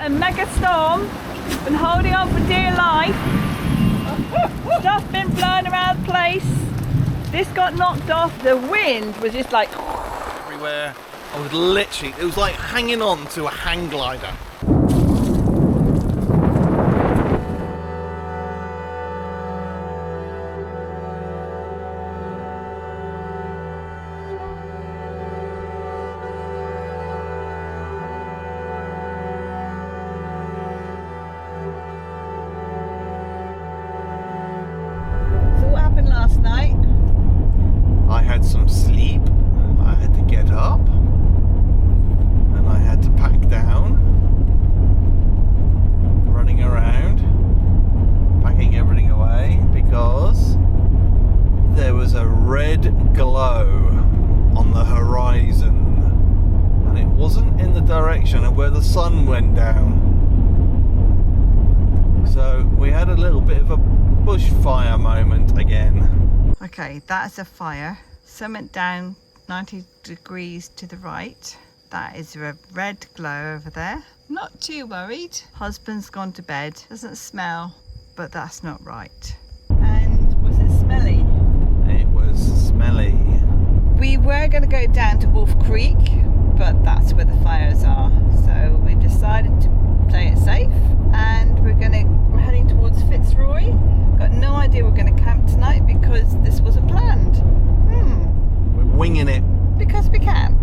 a mega storm. Been holding on for dear life. Stuff been flying around the place. This got knocked off. The wind was just like everywhere. I was literally, it was like hanging on to a hang glider. last night. I had some sleep, I had to get up, and I had to pack down, running around, packing everything away, because there was a red glow on the horizon, and it wasn't in the direction of where the sun went down. So we had a little bit of a bushfire moment again. Okay, that's a fire. Something down 90 degrees to the right. That is a red glow over there. Not too worried. Husband's gone to bed. Doesn't smell, but that's not right. And was it smelly? It was smelly. We were going to go down to Wolf Creek, but that's where the fires are. So we've decided to play it safe, and we're heading towards Fitzroy. Got no idea we're going to camp tonight because this wasn't planned. We're winging it. Because we can.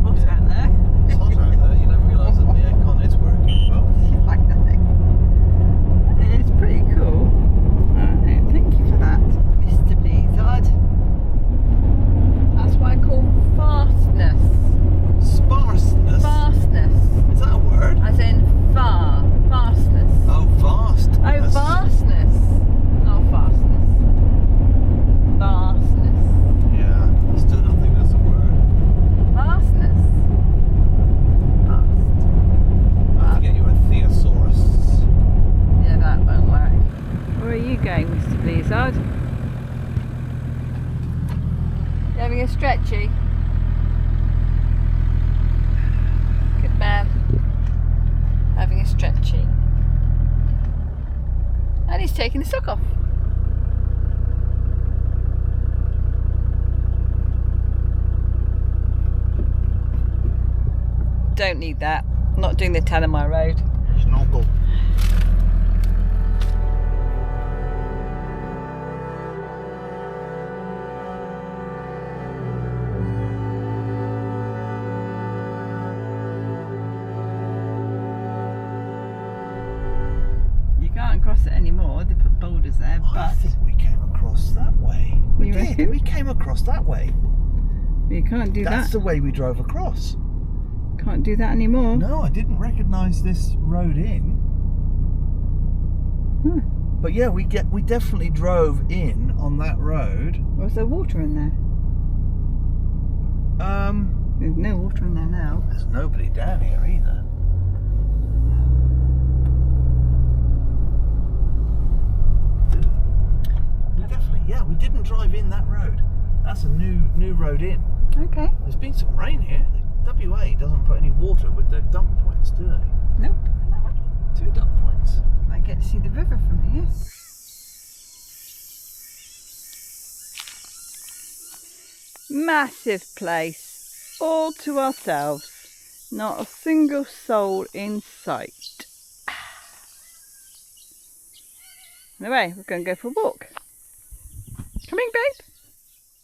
What's out there? It's hot out there. You don't realise that the aircon is working well. It's pretty cool. Alright, thank you for that, Mr. Blizzard. That's what I call fastness. Sparseness? Fastness. Is that a word? As in far. Fastness. Oh, vast. Oh, vastness. Not fastness. Vastness. Yeah, still don't think that's a word. Vastness. Vast. I have to get you a thesaurus. Yeah, that won't work. Where are you going, Mr. Blizzard? You having a stretchy? Good man. Having a stretchy. And he's taking the sock off. Don't need that. Not doing the Tanami Road. Snoggle. Can't cross it anymore. They put boulders there, but I think we came across that way. We You did. reckon? We came across that way. you can't do That's that. the way we drove across. Can't do that anymore. No, I didn't recognise this road in. But yeah, we definitely drove in on that road. Was there water in there? There's no water in there now. There's nobody down here either. We didn't drive in that road. That's a new road in. Okay. There's been some rain here. The WA doesn't put any water with their dump points, do they? Nope. 2 dump points. I get to see the river from here. Massive place. All to ourselves. Not a single soul in sight. Anyway, we're going to go for a walk. Coming, babe?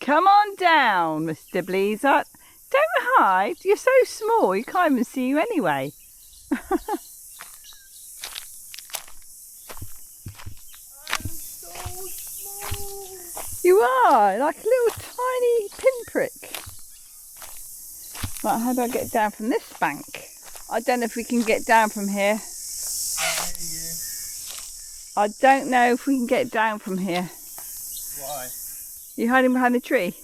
Come on down, Mr. Blizzard. Don't hide. You're so small, you can't even see you anyway. I'm so small. You are, like a little tiny pinprick. Right, how do I get down from this bank? I don't know if we can get down from here. I don't know if we can get down from here. Why? You hiding behind the tree?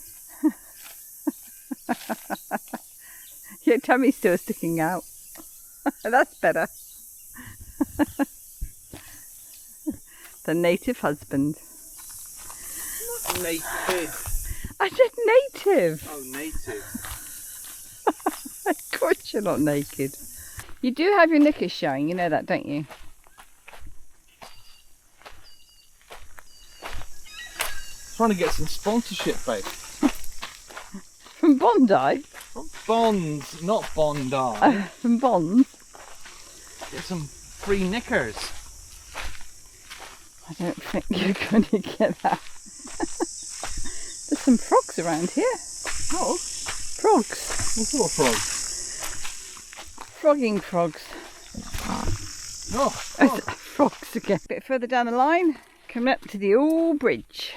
Your tummy's still sticking out. That's better. The native husband. naked. I said native. Oh, native. Of course you're not naked. You do have your knickers showing, you know that, don't you? Trying to get some sponsorship, babe. From Bondi? From Bonds, not Bondi. From Bonds? Get some free knickers. I don't think you're going to get that. There's some frogs around here. Frogs? Frogs. What sort of frogs? Frogging frogs. Oh, Frogs again. A bit further down the line, coming up to the old bridge.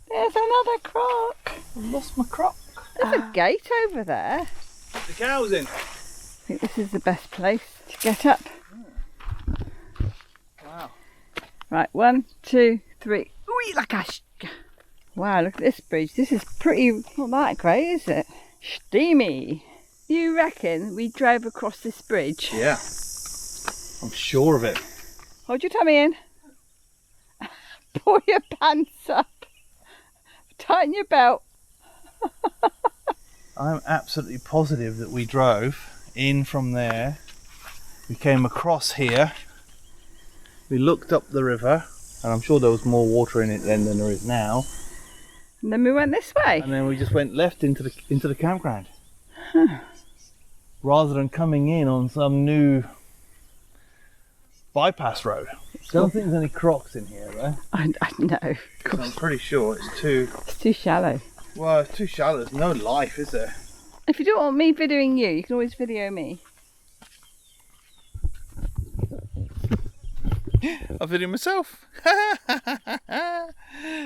There's another croc. I lost my croc. There's a gate over there. The cow's in. I think this is the best place to get up. Wow. Right, 1, 2, 3. Ooh, like a wow, look at this bridge. This is pretty, not that great, is it? Steamy. You reckon we drove across this bridge? Yeah. I'm sure of it. Hold your tummy in. Pull your pants up. Tighten your belt. I'm absolutely positive that we drove in from there. We came across here. We looked up the river, and I'm sure there was more water in it then than there is now. And then we went this way. And then we just went left into the campground. Rather than coming in on some new bypass road. Don't think there's any crocs in here though. I know. Of course. I'm pretty sure it's too... It's too shallow. Well, it's too shallow. There's no life, is there? If you don't want me videoing you, you can always video me. I video myself.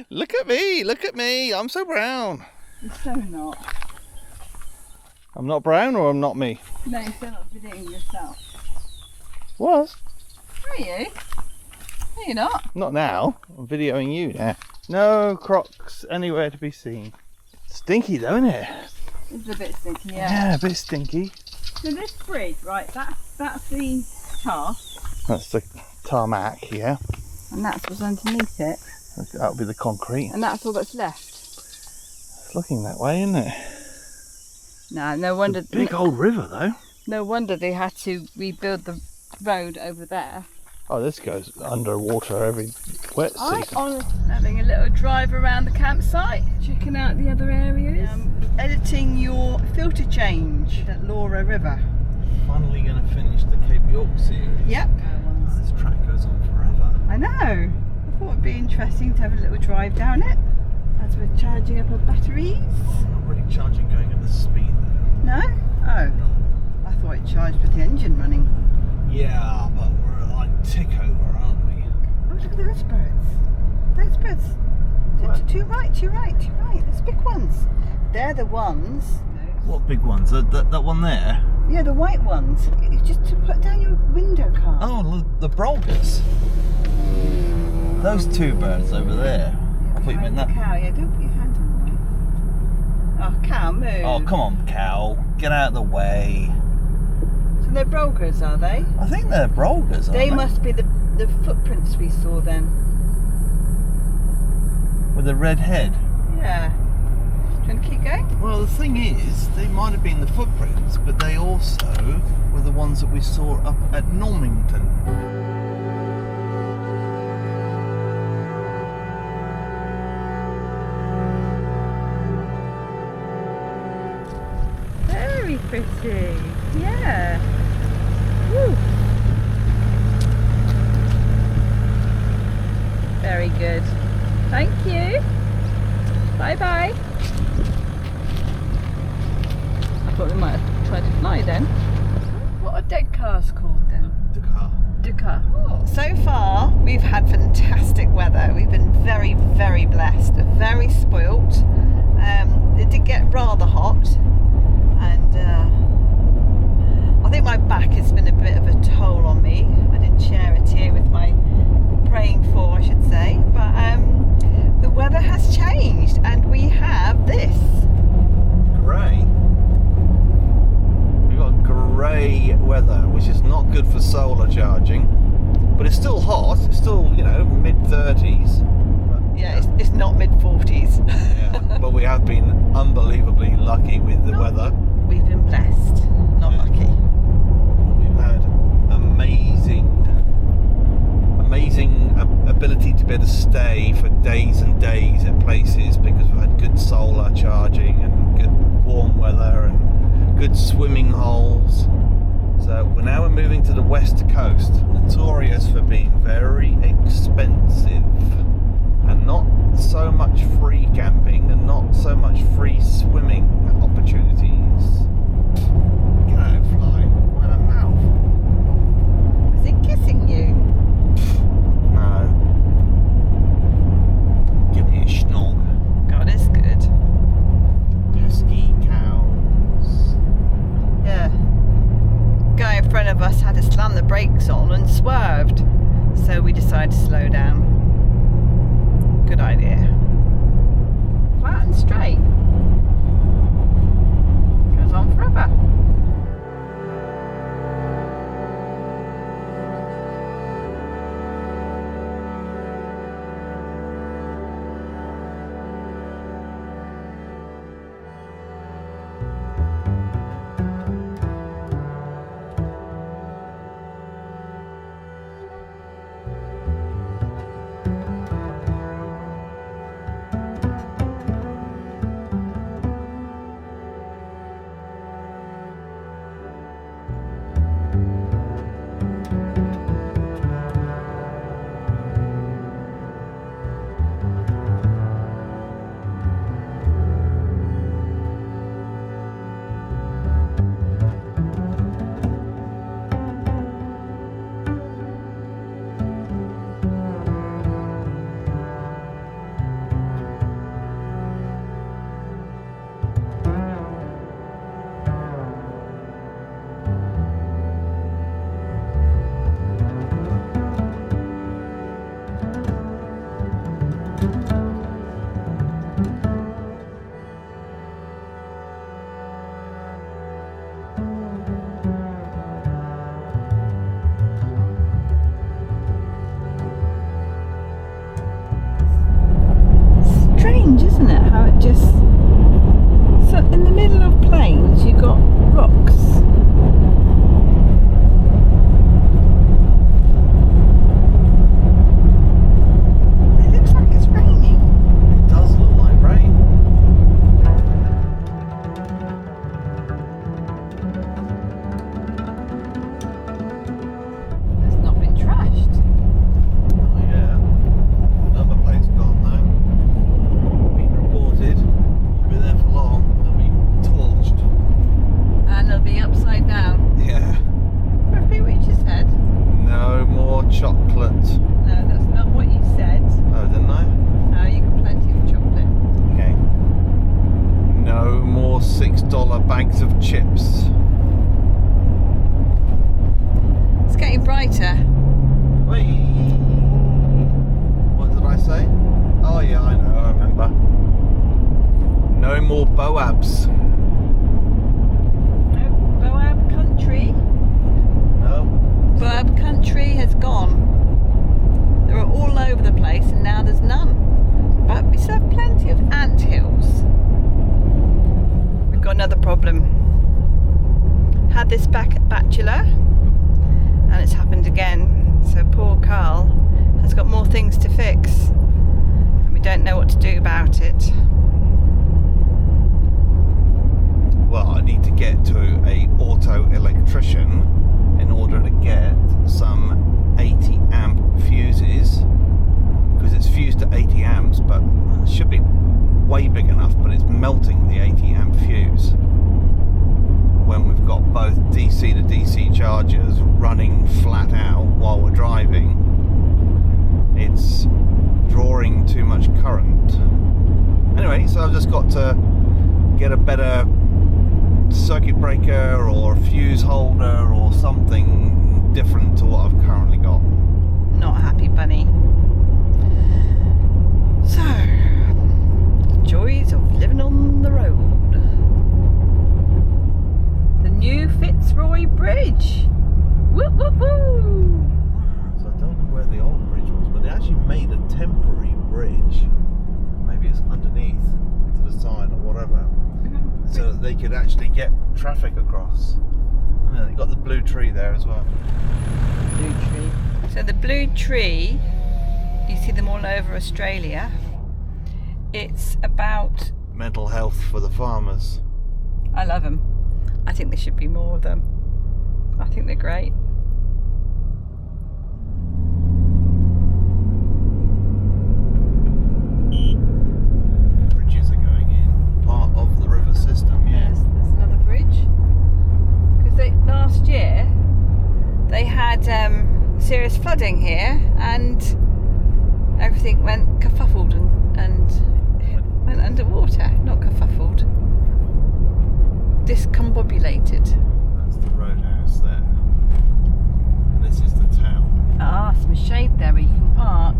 Look at me, I'm so brown. You're so not. I'm not brown or I'm not me? No, you're still not videoing yourself. Was? Are you? No, you're not. Not now. I'm videoing you now. No crocs anywhere to be seen. Stinky though, isn't it? It's a bit stinky, yeah. Yeah, a bit stinky. So this bridge, right, that's the tar. That's the tarmac, yeah. And that's what's underneath it. That'll be the concrete. And that's all that's left. It's looking that way, isn't it? No wonder. Big old river though. No wonder they had to rebuild the road over there. Oh, this goes underwater every wet season. I'm having a little drive around the campsite, checking out the other areas. Editing your filter change at Laura River. Finally going to finish the Cape York series. Yep. Oh, this track goes on forever. I know. I thought it'd be interesting to have a little drive down it as we're charging up our batteries. I'm not really charging going at the speed though. No? Oh. I thought it charged with the engine running. Yeah, but we're like tick over, aren't we? Oh, look at those birds. Those birds. To right. There's big ones. They're the ones. What big ones? That one there? Yeah, the white ones. It's just to put down your window card. Oh, the brolgas. Those two birds over there. I thought you meant that. Cow, yeah, don't put your hand on the way. Oh, cow, move. Oh, come on, cow. Get out of the way. So they're brolgas, are they? I think they're brolgas, They must be the footprints we saw then. With a red head? Yeah. Do you want to keep going? Well, the thing is, they might have been the footprints, but they also were the ones that we saw up at Normington. Very pretty. Yeah. Woo. Very good. Thank you. Bye bye. I thought we might have tried to fly then. What are dead cars called then? Detour. Oh. So far we've had fantastic weather. We've been very, very blessed, very spoilt. It did get rather hot, and I think my back has been a bit of a toll on me. I did share a tear with my praying for, I should say, but the weather has changed and we have this. Grey. We've got grey weather, which is not good for solar charging, but it's still hot. It's still, mid-30s. Yeah, it's not mid-40s. days. Yeah, but we have been unbelievably lucky with the weather. We've been blessed, not lucky. We've had amazing ability to be able to stay for days and days at places because we've had good solar charging and good warm weather and good swimming holes. So we're moving to the west coast, notorious for being very expensive and not so much free camping and not so much free swimming opportunities. Get out, fly. What a mouth. Is it kissing you? No. Give me a schnog. God, it's good. Pesky cows. Yeah. Guy in front of us had to slam the brakes on and swerved, so we decided to slow down. Good idea. Flat and straight. Goes on forever. Strange, isn't it? How it just... So in the middle of plains you got rocks. It looks like it's raining. It does look like rain. It's not been trashed. Oh yeah. Number plate's gone though. Been reported. Won't be there for long. They'll be torched. And it'll be upside down. Yeah. Repeat what you just said. No more chocolate. No, that's not what you said. Oh, didn't I? No, you got plenty of chocolate. Okay. No more $6 bags of chips. It's getting brighter. Whee! What did I say? Oh yeah, I know, I remember. No more Boabs. No, Boab Country. No. Boab Country has gone. They were all over the place and now there's none. But we still have plenty of ant hills. We've got another problem. Had this back at Bachelor and it's happened again. So poor Carl has got more things to fix and we don't know what to do about it. Well, I need to get to a auto electrician in order to get some 80 amp fuses, because it's fused to 80 amps, but it should be way big enough, but it's melting the 80 amp fuse when we've got both DC to DC chargers running flat out while we're driving. It's drawing too much current. Anyway, so I've just got to get a better circuit breaker or fuse holder or something different to what I've currently got. Not a happy bunny. So, joys of living on the road. The new Fitzroy Bridge. Woo woo woo! So I don't know where the old bridge was, but they actually made a temporary bridge. Maybe it's underneath. they could actually get traffic across. And they've got the blue tree there as well. Blue tree. So the blue tree, you see them all over Australia. It's about... Mental health for the farmers. I love them. I think there should be more of them. I think they're great. Bridges are going in. Part of the river system, yeah. There's another bridge. Because last year they had serious flooding here and everything went kerfuffled and went underwater. Not kerfuffled. Discombobulated. That's the roadhouse there. This is the town. Ah, some shade there where you can park.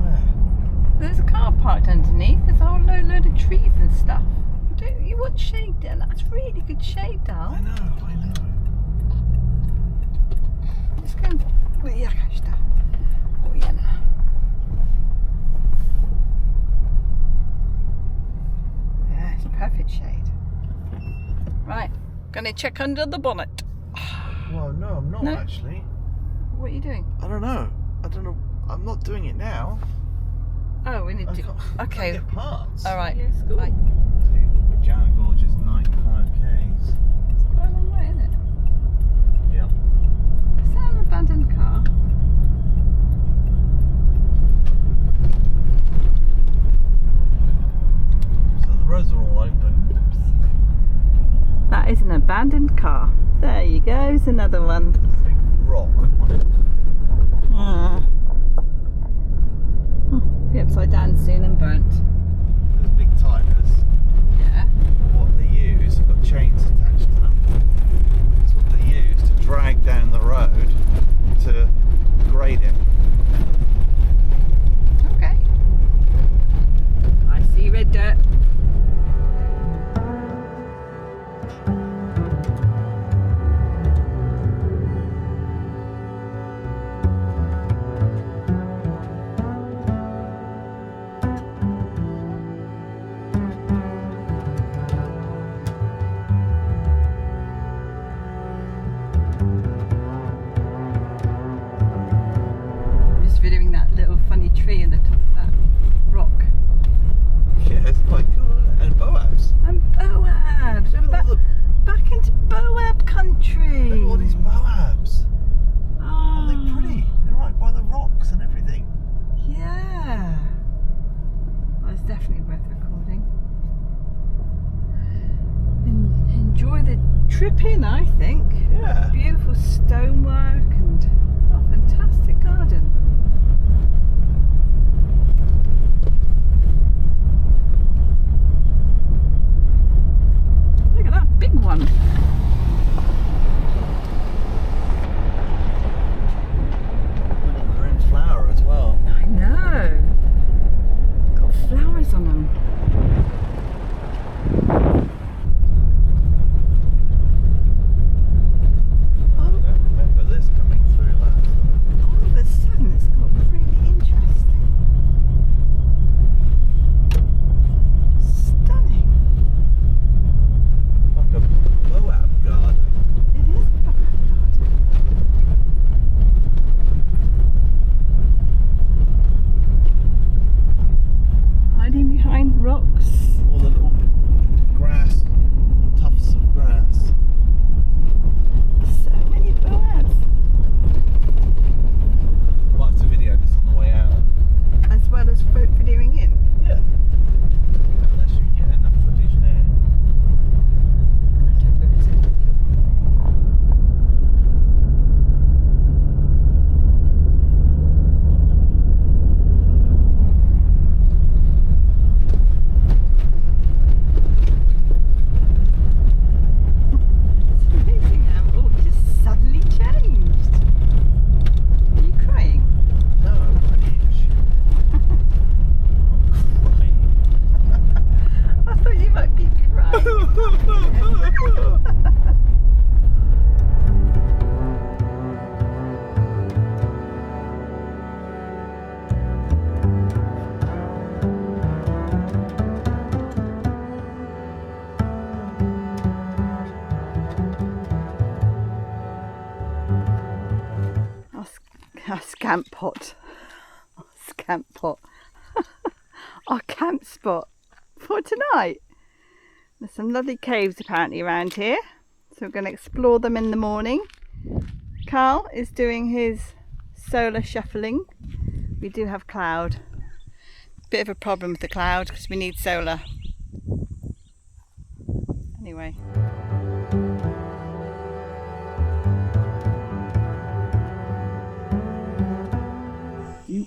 Where? There's a car parked underneath. There's a whole load of trees and stuff. You want shade there? That's really good shade, Dal. I know. Just go and... Oh, yeah. Yeah, it's perfect shade. Right, gonna check under the bonnet. Well, no, I'm not actually. What are you doing? I don't know. I'm not doing it now. Oh, we need to... Okay. Get parts. Alright, Yes, cool. bye. Tanami Gorge is 95 k's. It's quite a long way, isn't it? Yep. Is that an abandoned car? So the roads are all open. That is an abandoned car. There you go, there's another one. Big rock. Be upside down soon and burnt. There's big tires. Yeah. What they use, they've got chains attached to them. That's what they use to drag down the road to grade it. Okay. I see red dirt. Videoing that little funny tree in the top of that rock. Yeah, it's quite cool. And Boabs. And Boabs! We're back into Boab Country! Look at all these Boabs. Oh, Aren't they pretty? They're right by the rocks and everything. Yeah. Well, it's definitely worth recording. Enjoy the trip in, I think. Yeah. Beautiful stonework and fantastic garden. Look at that big one. They're in flower as well. I know. Got flowers on them. I don't remember this coming through last. All of a sudden it's got really interesting. Stunning. Like a Boab garden. It is a Boab garden. Hiding behind rocks. scamp pot. Scamp pot. Our camp spot for tonight. There's some lovely caves apparently around here, so we're going to explore them in the morning. Carl is doing his solar shuffling. We do have cloud. Bit of a problem with the cloud because we need solar. Anyway.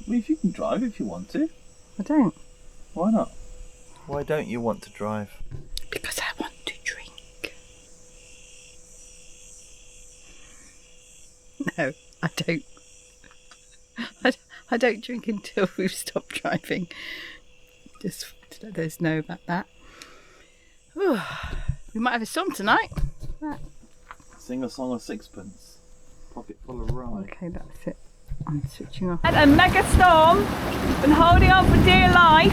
If you can drive if you want to. I don't. Why not? Why don't you want to drive? Because I want to drink. No, I don't. I don't drink until we've stopped driving. Just to let those know about that. Ooh, we might have a storm tonight. Sing a song of sixpence. Pocket full of rye. Okay, that's it. I'm switching off. And a mega storm. Been holding on for dear life.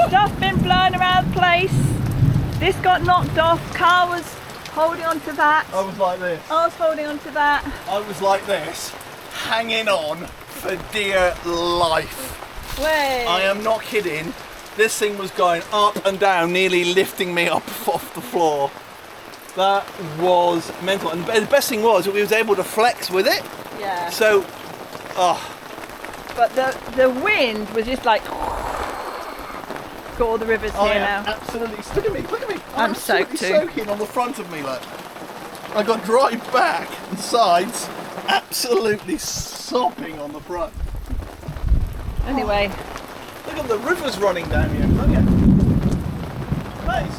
Stuff been blown around the place. This got knocked off. Carl was holding on to that. I was like this. I was holding on to that. I was like this, hanging on for dear life. Way. I am not kidding. This thing was going up and down, nearly lifting me up off the floor. That was mental. And the best thing was that we was able to flex with it. Yeah. So, But the wind was just like got all the rivers here now. Absolutely. Look at me, look at me. I'm soaked too. Soaking on the front of me, look. I got dry back and sides, absolutely sopping on the front. Anyway. Look at the rivers running down here. Look at that is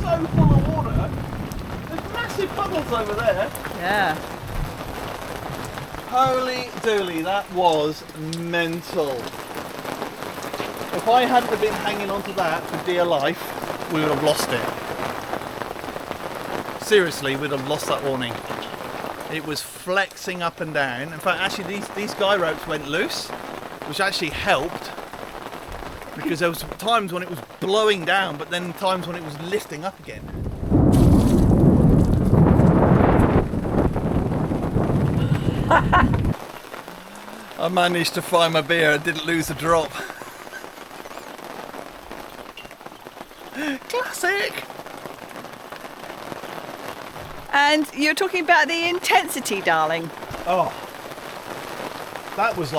so full of water. There's massive puddles over there. Yeah. Holy dooly, that was mental. If I hadn't have been hanging onto that for dear life, we would have lost it. Seriously, we'd have lost that warning. It was flexing up and down. In fact, actually these guy ropes went loose, which actually helped, because there was times when it was blowing down, but then times when it was lifting up again. I managed to find my beer and didn't lose a drop. Classic! And you're talking about the intensity, darling. Oh, that was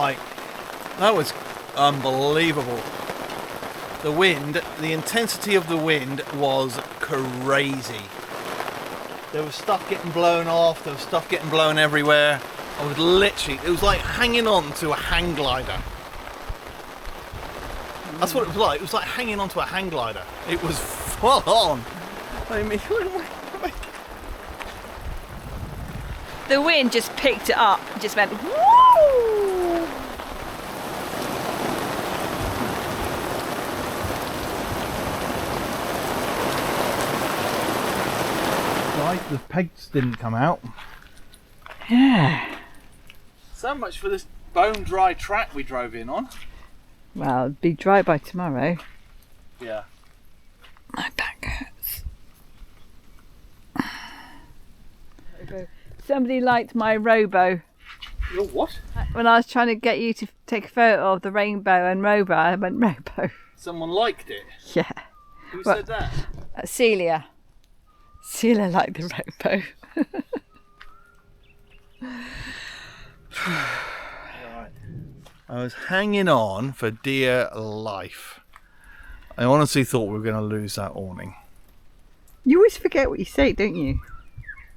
unbelievable. The wind, the intensity of the wind was crazy. There was stuff getting blown off, there was stuff getting blown everywhere. I was literally, it was like hanging on to a hang glider. That's what it was like. It was like hanging onto a hang glider. It was full on. I mean, The wind just picked it up, just went woo! right, the pegs didn't come out. Yeah. So much for this bone dry track we drove in on. Well, it'll be dry by tomorrow. Yeah. My back hurts. Somebody liked my robo. Your what? When I was trying to get you to take a photo of the rainbow and robo, I went robo. Someone liked it? Yeah. Who Well, said that? Celia. Celia liked the robo. Right. I was hanging on for dear life. I honestly thought we were going to lose that awning. You always forget what you say, don't you?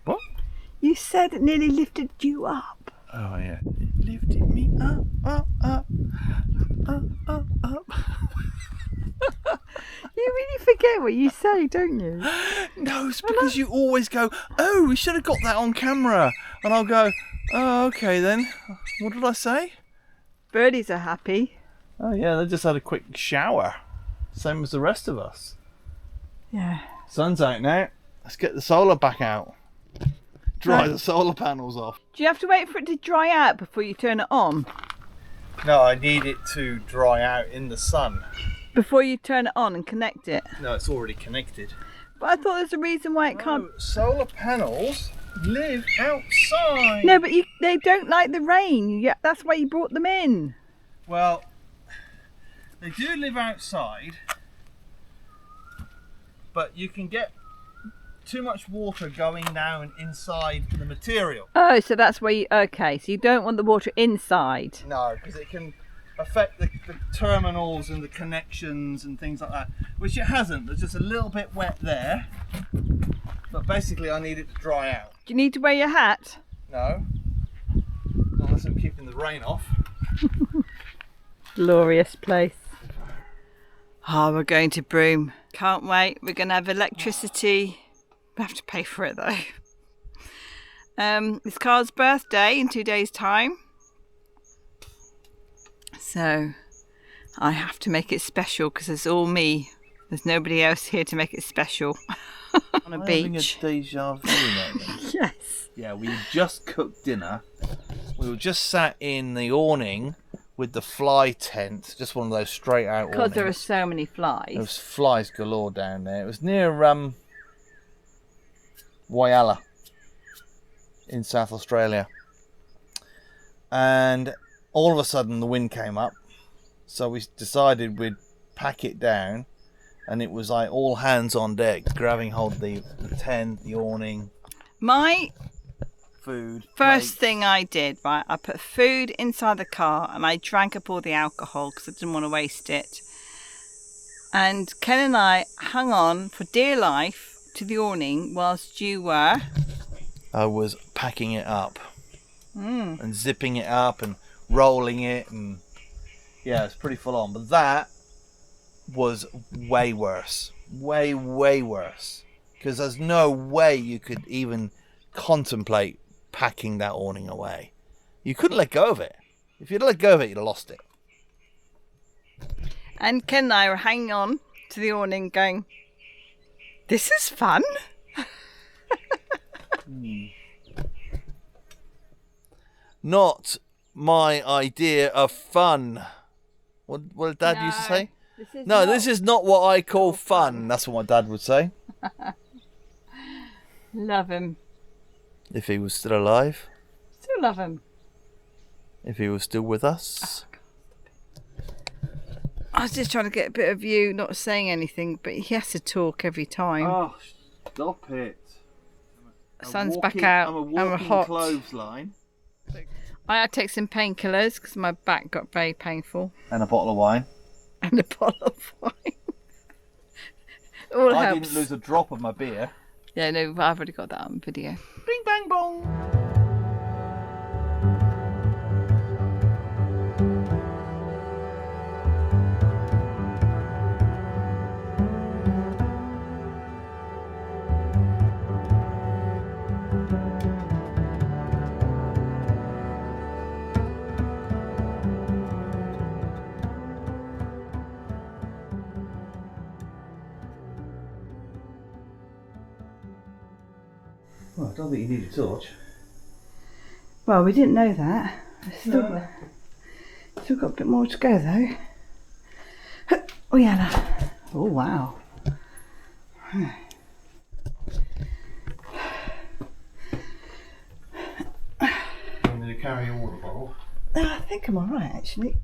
What? You said it nearly lifted you up. Oh yeah, it lifted me up, up, up, up, up, up. You really forget what you say, don't you? No, it's because you always go, oh, we should have got that on camera. And I'll go, oh, okay then. What did I say? Birdies are happy. Oh yeah, they just had a quick shower. Same as the rest of us. Yeah. Sun's out now. Let's get the solar back out. Dry the solar panels off. Do you have to wait for it to dry out before you turn it on? No, I need it to dry out in the sun. Before you turn it on and connect it? No, it's already connected. But I thought there's a reason why it can't... Solar panels live outside. No, but they don't like the rain. Yeah, that's why you brought them in. Well, they do live outside, but you can get too much water going down inside the material. Oh, so that's where you... Okay, so you don't want the water inside. No, because it can affect the terminals and the connections and things like that, which it hasn't. There's just a little bit wet there, but basically I need it to dry out. Do you need to wear your hat? No, unless I'm keeping the rain off. Glorious place. Oh, we're going to Broome. Can't wait. We're going to have electricity. We have to pay for it though. It's Carl's birthday in 2 days' time. So I have to make it special because it's all me. There's nobody else here to make it special. On a beach. Having a deja vu moment. Yes. Yeah, we just cooked dinner. We were just sat in the awning with the fly tent, just one of those straight out awnings. Because there are so many flies. There was flies galore down there. It was near Whyalla in South Australia. And all of a sudden the wind came up. So we decided we'd pack it down. And it was like all hands on deck, grabbing hold of the tent, the awning. My food. first thing I did, right, I put food inside the car and I drank up all the alcohol because I didn't want to waste it. And Ken and I hung on for dear life to the awning whilst you were... I was packing it up and zipping it up and rolling it, and yeah, it's pretty full on. But that was way worse, way worse, because there's no way you could even contemplate packing that awning away. You couldn't let go of it. If you'd let go of it, you'd have lost it. And Ken and I were hanging on to the awning going, this is fun. Not my idea of fun. What did Dad used to say? This is not what I call fun. That's what my dad would say. Love him. If he was still alive. Still love him. If he was still with us. I was just trying to get a bit of you not saying anything, but he has to talk every time. Oh, stop it. Sun's back out. I'm a and we're walking hot. clothesline. I had to take some painkillers because my back got very painful. And a bottle of wine. And a bottle of wine. All I helps. didn't lose a drop of my beer. Yeah, no, I've already got that on video. Bing bang bong. Well, I don't think you need a torch. Well, we didn't know that. Still got a bit more to go though. Oh yeah. Oh wow. I'm going to carry a water bottle. I think I'm alright actually.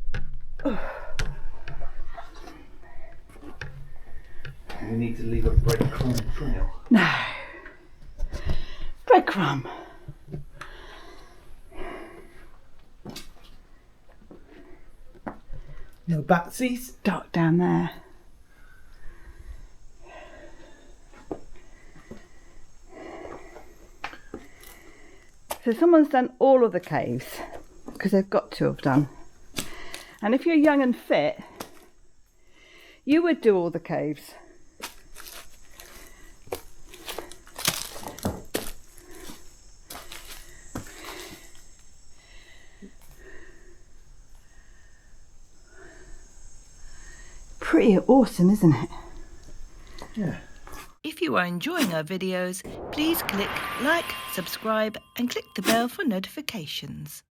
We need to leave a breadcrumb trail. No. Breadcrumb. No batsies. Dark down there. So someone's done all of the caves because they've got to have done. And if you're young and fit, you would do all the caves. Pretty awesome, isn't it? Yeah. If you are enjoying our videos, please click like, subscribe and click the bell for notifications.